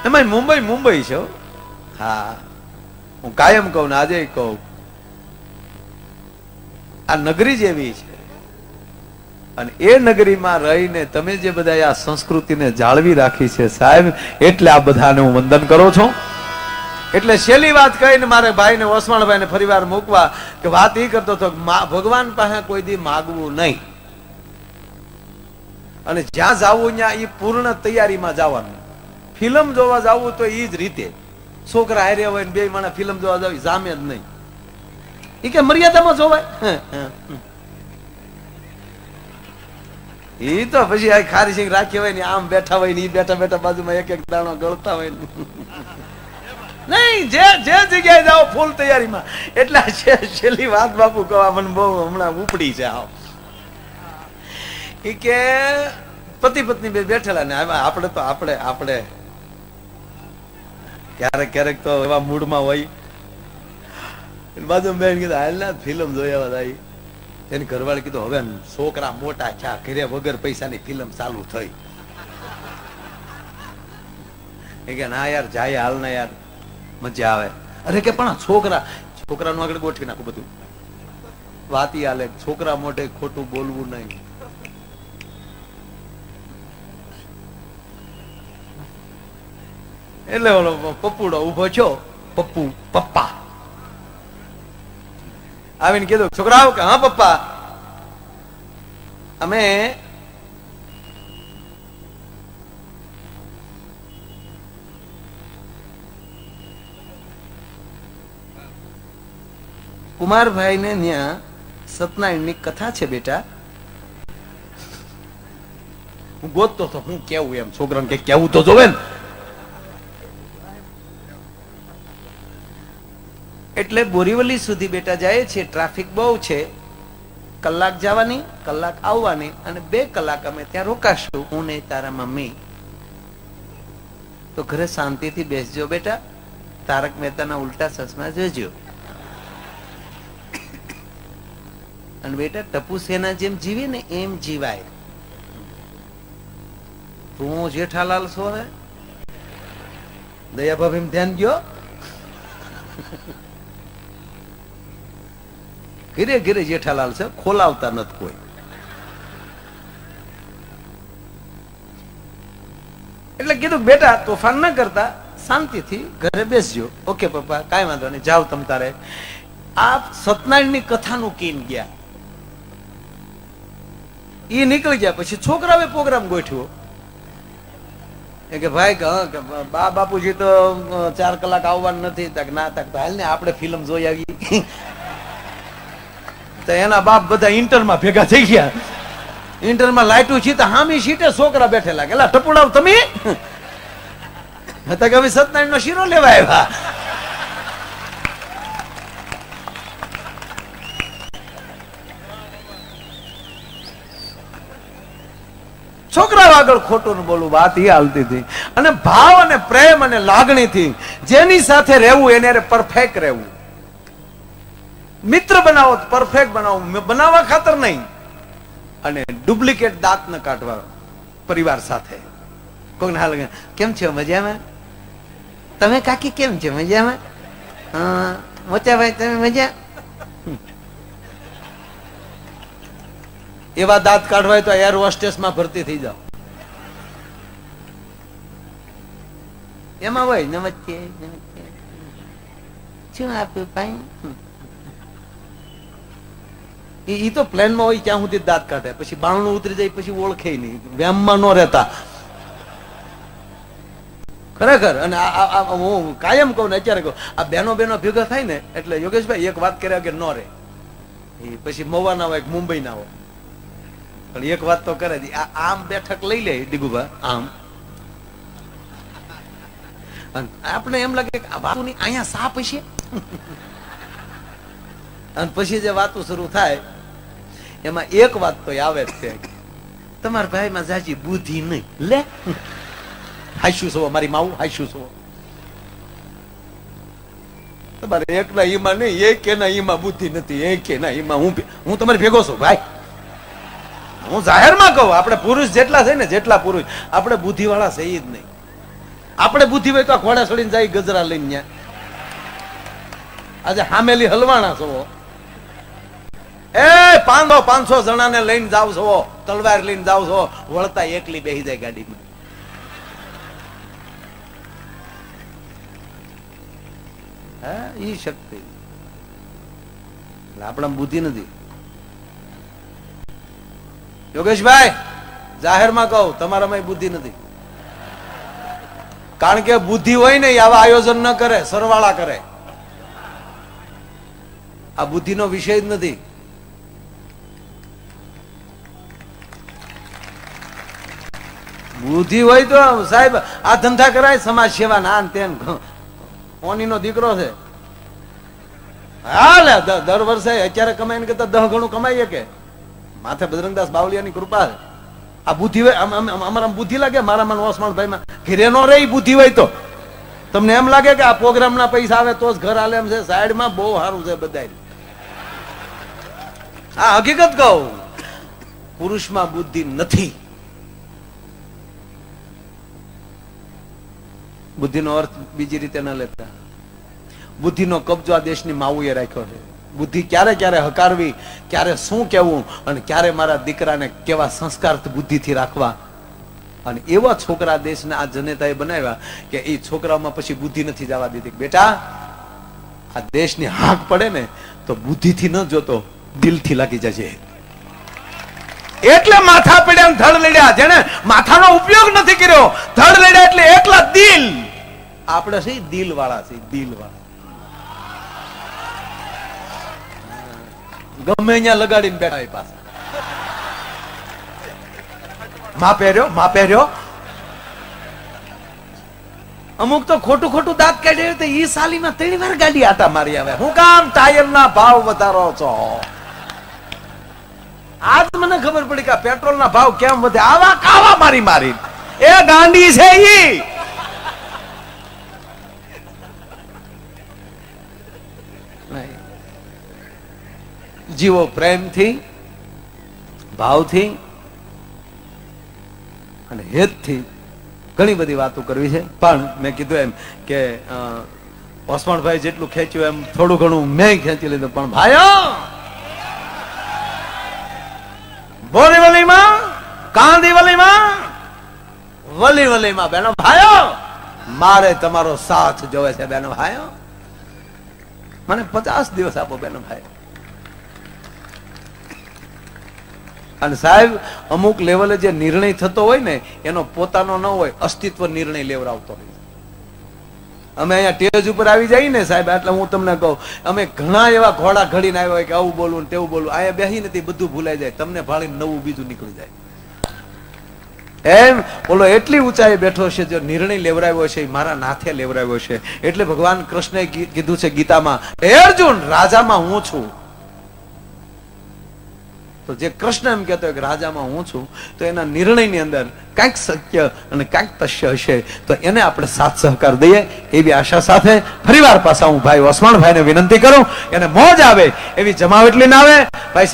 એમાં મુંબઈ મુંબઈ છે. હા, હું કાયમ કહું ને આજે કહું, આ નગરી જ એવી છે. અને એ નગરીમાં રહીને તમે જે બધા આ સંસ્કૃતિને જાળવી રાખી છે સાહેબ, એટલે આ બધાને હું વંદન કરું છું. એટલે છેલ્લી વાત કહીને મારે ભાઈને ઓસમાણભાઈને ફરીવાર મૂકવા કે વાત એ કરતો હતો, ભગવાન પાસે કોઈ દી માગવું નહીં, અને જ્યાં જવું ત્યાં એ પૂર્ણ તૈયારીમાં જવાનું. ફિલ્મ જોવા જવું તો એ જ રીતે, છોકરા હારે હોય ને બે માણસ ફિલ્મ જોવા જવી જામે જ નહીં. એ કે મર્યાદામાં જોવાય. એ તો પછી આ ખારી સિંગ રાખ્યો હોય ને આમ બેઠા હોય ને, એ બેઠા બેઠા બાજુમાં એક એક દાણો ગળતા હોય ને. નહીં, જે જગ્યાએ જાઓ ફૂલ તૈયારીમાં. એટલે છેલ્લી વાત બાપુ કહવા મને બહુ હમણાં ઉપડી છે. આવ એ કે પતિ પત્ની બે બેઠેલા ને આપણે તો આપણે ક્યારેક ક્યારેક તો એવા મૂડમાં હોય, બાજુ બેન કીધું હાલ ના ફિલ્મ જોયા હતા. એની ઘરવાળી કીધું હવે છોકરા મોટા થયા, ઘરે વગર પૈસાની ફિલ્મ ચાલુ થઈ. એ કે ના યાર જાય હાલ ના યાર મજા આવે. અરે કે પણ છોકરાનું આગળ ગોઠવી નાખું બધું. વાતી હાલે, છોકરા મોઢે ખોટું બોલવું નહીં. એટલે ઓલો પપ્પુડો ઉભો છો, પપ્પા આવીને કીધું છોકરાઓ કે હા પપ્પા, અમે કુમારભાઈ ને ત્યાં સત્યનારાયણ ની કથા છે બેટા. હું ગોતતો હતો હું કેવું એમ, છોકરાને કે કેવું તો જોવે ને. એટલે બોરીવલી સુધી બેટા જાય છે, ટ્રાફિક બહુ છે, કલાક જવાની કલાક આવવાની, અને 2 કલાક અમે ત્યાં રોકાશું, હું ને તારા મમ્મી. તો ઘરે શાંતિથી બેસજો બેટા, તારક મહેતાના ઉલ્ટા ચશ્મા જોજો. અને બેટા ટપુ સેના જેમ જીવે ને એમ જીવાય. તું જેઠાલાલ છો ને, દયા ભાભી ધ્યાન ગયો. ઘીરે ઘીરે જેઠાલાલ છે, ખોલાવતા નથી કોઈ. એટલે કીધું બેટા તોફાન ન કરતા શાંતિથી ઘરે બેસજો. ઓકે પપ્પા કાંઈ વાંધો નહીં, જાઓ તમ તારે. આ સત્યનારાયણ ની કથાનું કીન ગયા, એ નીકળી ગયા. પછી છોકરાએ પ્રોગ્રામ ગોઠવ્યો કે ભાઈ બા બાપુજી તો 4 કલાક આવવાનું નથી. તક ના તક હાલ ને આપણે ફિલ્મ જોઈ આવી. તો એના બાપ બધા ઇન્ટરમાં ભેગા થઈ ગયા. ઇન્ટરમાં લાઈટું છે તો હામી સીટે છોકરા બેઠેલા. કેલા ટપુડાવ તમે હતા કે હવે સત્યનારાયણ નો શીરો લેવા આવ્યા. છોકરા આગળ ખોટું ન બોલવું, વાત એ હાલતી હતી. અને ભાવ અને પ્રેમ અને લાગણી થી જેની સાથે રહેવું એને પરફેક્ટ રહેવું. મિત્ર બનાવો પરફેક્ટ બનાવો, બનાવવા ખાતર નહીં. અને ડુપ્લિકેટ દાંત ન કાઢવા પરિવાર સાથે. કોઈને હાલ કેમ છે મજામાં, તમે કાકી કેમ છે મજામાં, મોચાભાઈ તમે મજા. એવા દાંત કાઢવાય તો એર હોસ્ટેસ માં ભરતી થઈ જાવ. એમાં હોય નમસ્તે શું આપ્યું પાણી. ઈ તો પ્લેન માં હોય ત્યાં સુધી દાંત કાઢે, પછી બારણું ઉતરી જાય પછી ઓળખે નહીં, વેમમાં ન રહેતા ખરેખર. અને હું કાયમ કહું ને અત્યારે કહું, આ બેનો ભેગા થાય ને એટલે યોગેશભાઈ એક વાત કર્યા કે ન રે. પછી મવા ના હોય મુંબઈ ના હોય, પણ એક વાત તો કરે. આમ બેઠક લઈ લે ડીગુભા આમ, આપણે એમ લાગે કે આ વાતું અહીંયા સાપ હશે. અને પછી જે વાતો શરૂ થાય એમાં એક વાત તો આવે જ છે, તમારા ભાઈ માં જાજી બુદ્ધિ નહીં. લે હાસ્યું છો મારી માવું, હાસ્યું છો તમારે એકના ઈમાં નહીં, એક એના ઈમાં બુદ્ધિ નથી, એક એના ઈમાં હું તમારી ભેગો છું ભાઈ. હું જાહેરમાં કહું, આપણે પુરુષ જેટલા છે ને, જેટલા પુરુષ આપણે બુદ્ધિ વાળા છે જ નહીં. આપણે બુદ્ધિ હોય તો આ ઘોડા ચડીને જાય ગજરા લઈને ન્યા. આજે હામેલી હલવાણા છો. એ 500 જણાને લઈને જાવ છો, તલવાર લઈને જાવ છો, વળતા એકલી બેસી જાય ગાડીમાં. હા, ઈ શક્તિ આપણા બુદ્ધિ નથી. યોગેશભાઈ, જાહેરમાં કહું, તમારામાં બુદ્ધિ નથી. કારણ કે બુદ્ધિ હોય ને આવા આયોજન ન કરે, સરવાળા કરે. આ બુદ્ધિનો વિષય જ નથી. બુદ્ધિ હોય તો સાહેબ આ ધંધા કરાય, સમાજ સેવા ના તેન. ઓનીનો દીકરો છે, હાલે દર વર્ષે અત્યારે કમાઈને કરતા 10 ગણું કમાઈએ કે માથે બજરંગદાસ બાવળિયાની કૃપા છે. આ બુદ્ધિ હોય, અમારા બુદ્ધિ લાગે મારામાં ઓસમાણભાઈ માં ઘરે નો રહી બુદ્ધિ હોય તો તમને એમ લાગે કે આ પ્રોગ્રામ ના પૈસા આવે તો જ ઘર હાલે એમ છે. સાઈડમાં બહુ સારું છે બધા. આ હકીકત કહું, પુરુષમાં બુદ્ધિ નથી. બુદ્ધિનો અર્થ બીજી રીતે ન લેતા. બુદ્ધિનો કબજો આ દેશની માવુએ રાખ્યો છે. બુદ્ધિ ક્યારે ક્યારે હકારવી, ક્યારે શું કેવું, અને ક્યારે મારા દીકરાને કેવા સંસ્કાર બુદ્ધિથી રાખવા. અને એવા છોકરા દેશને આ જનેતાએ બનાવ્યા કે એ છોકરાઓમાં પછી બુદ્ધિ નથી જવા દીધી. બેટા, આ દેશની હાક પડે ને તો બુદ્ધિથી ન જોતો, દિલથી લાગી જશે. એટલે માથા પડ્યા, ધડ લડ્યા. જેને માથાનો ઉપયોગ નથી કર્યો, ધડ લડ્યા એટલે એકલા દિલ. આપણે છે દિલ વાળા છે, દિલ વાળા. ગમે અહીંયા લગાડીને બેઠા પાછા. માં પહેર્યો. અમુક તો ખોટું ખોટું દાંત કાઢ્યું તો ઈ સાલીમાં 3 વાર ગાડી આટા મારી આવે. હું કામ ટાયરના ભાવ વધારો છો? આજ મને ખબર પડી કે પેટ્રોલ ના ભાવ કેમ વધે. આવા કાવા મારી એ ગાંડી છે ઈ. જીવો પ્રેમથી, ભાવથી અને હેતથી. ઘણી બધી વાતો કરવી છે, પણ મેં કીધું એમ કે ઓસમાણભાઈ જેટલું ખેંચ્યું એમ થોડું ઘણું મેં ખેંચી લીધું. પણ ભાઈઓ, બોરીવલીમાં, કાંદીવલીમાં, વલીવલીમાં બહેનો ભાઈઓ, મારે તમારો સાથ જોવે છે બહેનો ભાઈઓ. મને 50 દિવસ આપો બહેનો ભાઈ. અને સાહેબ, અમુક લેવલે જે નિર્ણય થતો હોય ને એનો પોતાનો ન હોય, અસ્તિત્વ નિર્ણય લેવડાવતો હોય. અમે અહીંયા ટેજ ઉપર આવી જઈએ ને સાહેબ, એટલે હું તમને કહું, અમે ઘણા એવા ઘોડા ઘડીને આવ્યા હોય કે આવું બોલવું તેવું બોલવું. અહીંયા બેસી નથી, બધું ભૂલાઈ જાય. તમને ભાળીને નવું બીજું નીકળી જાય. એમ બોલો, એટલી ઊંચાઈ બેઠો છે, જો નિર્ણય લેવડાવ્યો છે મારા નાથે લેવડાવ્યો છે. એટલે ભગવાન કૃષ્ણએ કીધું છે ગીતામાં, હે અર્જુન, રાજામાં હું છું. તો જે કૃષ્ણ એમ કહેતો હોય કે રાજામાં હું છું, તો એના નિર્ણયની અંદર કાંઈક સત્ય અને કાંઈક તથ્ય હશે. તો એને આપણે સાથ સહકાર દઈએ એવી આશા સાથે ફરીવાર પાછા હું ભાઈ ઓસમાણભાઈને વિનંતી કરું, એને મોજ આવે એવી જમાવટ લઈને આવે. ભાઈ